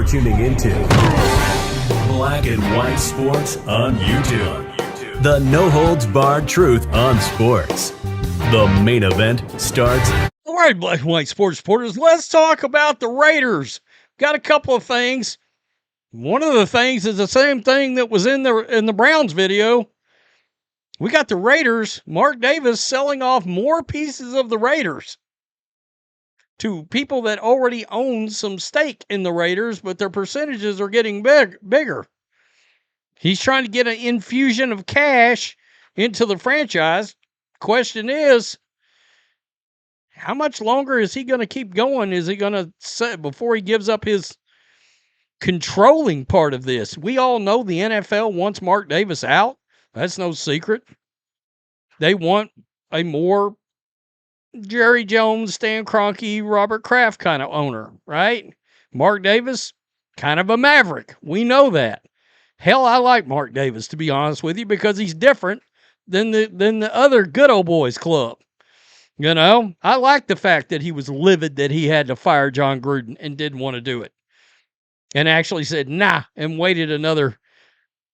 tuning into Black and White Sports on YouTube. The no-holds-barred truth on sports. The main event starts. All right, Black and White Sports supporters, let's talk about the Raiders. Got a couple of things. One of the things is the same thing that was in the Browns video. We got the Raiders, Mark Davis, selling off more pieces of the Raiders to people that already own some stake in the Raiders, but their percentages are getting bigger. He's trying to get an infusion of cash into the franchise. Question is, how much longer is he going to keep going? Is he going to set before he gives up his controlling part of this? We all know the NFL wants Mark Davis out. That's no secret. They want a more Jerry Jones, Stan Kroenke, Robert Kraft kind of owner, right? Mark Davis, kind of a maverick. We know that. Hell, I like Mark Davis, to be honest with you, because he's different than the other good old boys club. You know, I like the fact that he was livid that he had to fire John Gruden and didn't want to do it. And actually said, nah, and waited another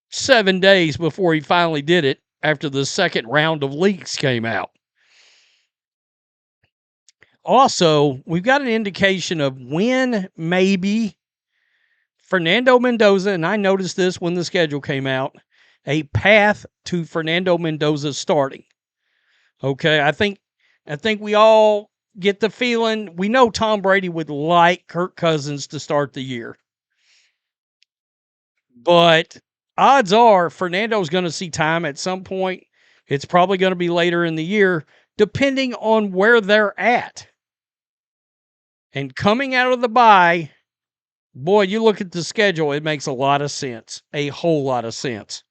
7 days before he finally did it after the second round of leaks came out. Also, we've got an indication of when maybe Fernando Mendoza, and I noticed this when the schedule came out, a path to Fernando Mendoza starting. Okay, I think we all get the feeling, we know Tom Brady would like Kirk Cousins to start the year. But odds are Fernando's going to see time at some point. It's probably going to be later in the year, depending on where they're at. And coming out of the bye, boy, you look at the schedule, it makes a lot of sense. A whole lot of sense.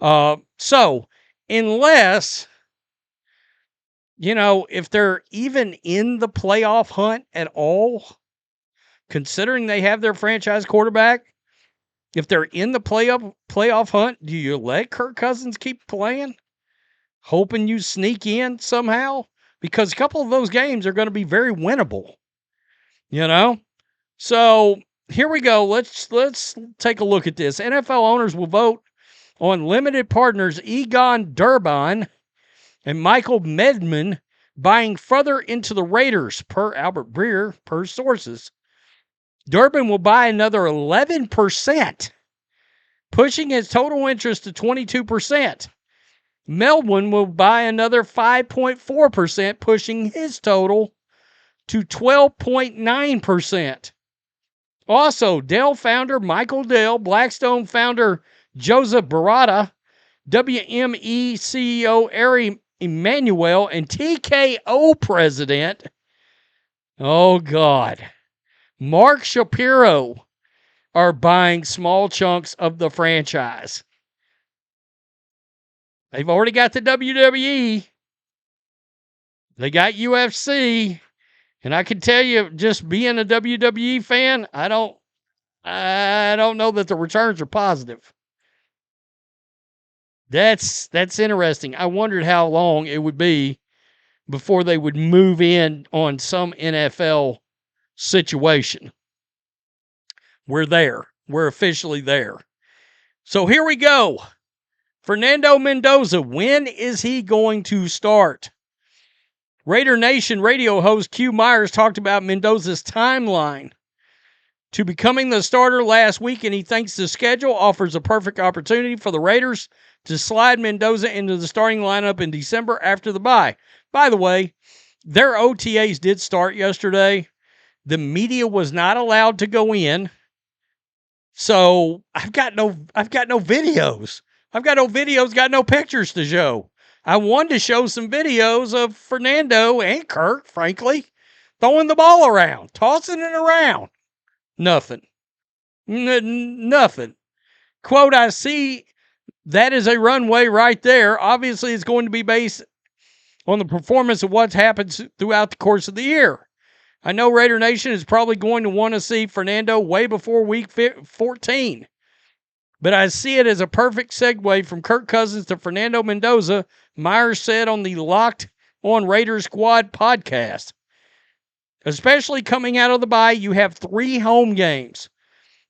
So, unless, if they're even in the playoff hunt at all, considering they have their franchise quarterback, if they're in the playoff hunt, do you let Kirk Cousins keep playing? Hoping you sneak in somehow? Because a couple of those games are going to be very winnable. So here we go. Let's take a look at this. NFL owners will vote on limited partners Egon Durbin and Michael Medman buying further into the Raiders, per Albert Breer, per sources. Durbin will buy another 11%, pushing his total interest to 22%. Melvin will buy another 5.4%, pushing his total to 12.9%. Also, Dell founder Michael Dell, Blackstone founder Joseph Barata, WME CEO Ari Emanuel, and TKO president, oh God, Mark Shapiro, are buying small chunks of the franchise. They've already got the WWE. They got UFC. And I can tell you, just being a WWE fan, I don't know that the returns are positive. That's interesting. I wondered how long it would be before they would move in on some NFL situation. We're there. We're officially there. So here we go. Fernando Mendoza, when is he going to start? Raider Nation radio host Q Myers talked about Mendoza's timeline to becoming the starter last week, and he thinks the schedule offers a perfect opportunity for the Raiders to slide Mendoza into the starting lineup in December after the bye. By the way, their OTAs did start yesterday. The media was not allowed to go in, so I've got no videos. I've got no videos, got no pictures to show. I wanted to show some videos of Fernando and Kirk, frankly, throwing the ball around, tossing it around. Nothing. Nothing. Quote, I see that is a runway right there. Obviously, it's going to be based on the performance of what happens throughout the course of the year. I know Raider Nation is probably going to want to see Fernando way before week 14. But I see it as a perfect segue from Kirk Cousins to Fernando Mendoza, Myers said on the Locked on Raiders Squad podcast. Especially coming out of the bye, you have 3 home games.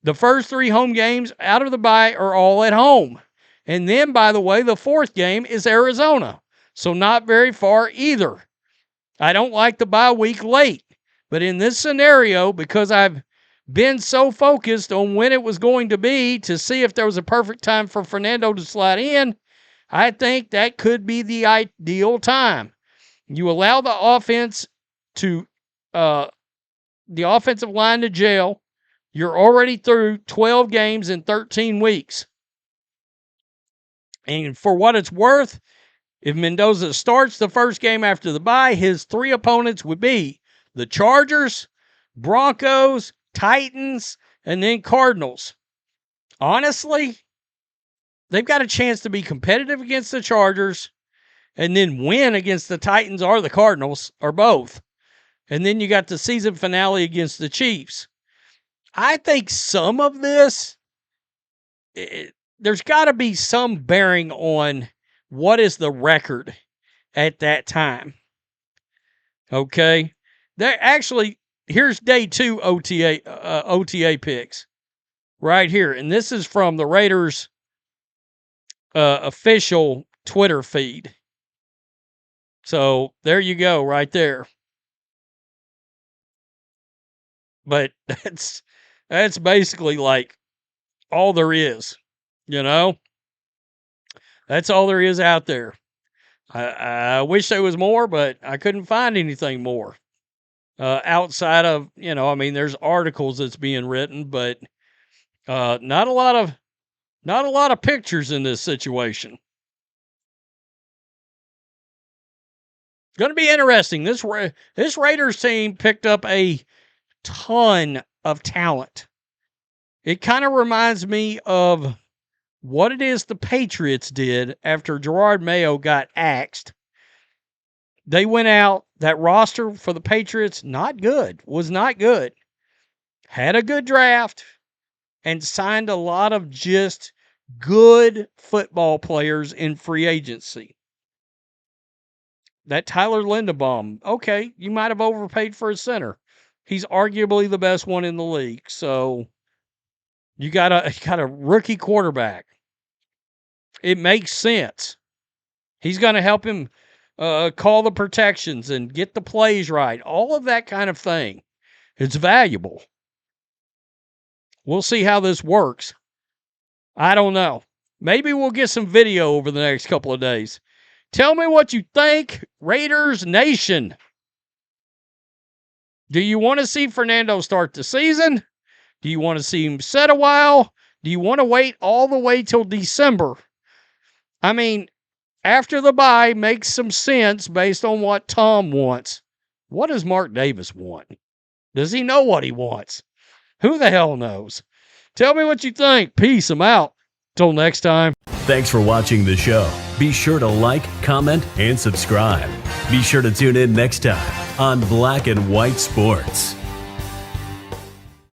The first 3 home games out of the bye are all at home. And then, by the way, the 4th game is Arizona. So not very far either. I don't like the bye week late. But in this scenario, because I've been so focused on when it was going to be to see if there was a perfect time for Fernando to slide in, I think that could be the ideal time. You allow the offense to, the offensive line to gel. You're already through 12 games in 13 weeks. And for what it's worth, if Mendoza starts the first game after the bye, his 3 opponents would be the Chargers, Broncos, Titans, and then Cardinals. Honestly, they've got a chance to be competitive against the Chargers and then win against the Titans or the Cardinals or both. And then you got the season finale against the Chiefs. I think some of this, there's got to be some bearing on what is the record at that time. Okay? There actually, here's day 2 OTA picks right here. And this is from the Raiders official Twitter feed. So there you go right there. But that's basically like all there is, you know? That's all there is out there. I wish there was more, but I couldn't find anything more. Outside of, there's articles that's being written, but not a lot of pictures in this situation. Going to be interesting. This Raiders team picked up a ton of talent. It kind of reminds me of what it is the Patriots did after Gerard Mayo got axed. They went out, that roster for the Patriots, was not good. Had a good draft and signed a lot of just good football players in free agency. That Tyler Linderbaum, okay, you might have overpaid for a center. He's arguably the best one in the league. So you got a rookie quarterback. It makes sense. He's going to help him call the protections and get the plays right. All of that kind of thing. It's valuable. We'll see how this works. I don't know. Maybe we'll get some video over the next couple of days. Tell me what you think, Raiders Nation. Do you want to see Fernando start the season? Do you want to see him sit a while? Do you want to wait all the way till December? I mean, after the bye makes some sense based on what Tom wants. What does Mark Davis want? Does he know what he wants? Who the hell knows? Tell me what you think. Peace. I'm out. Till next time. Thanks for watching the show. Be sure to like, comment, and subscribe. Be sure to tune in next time on Black and White Sports.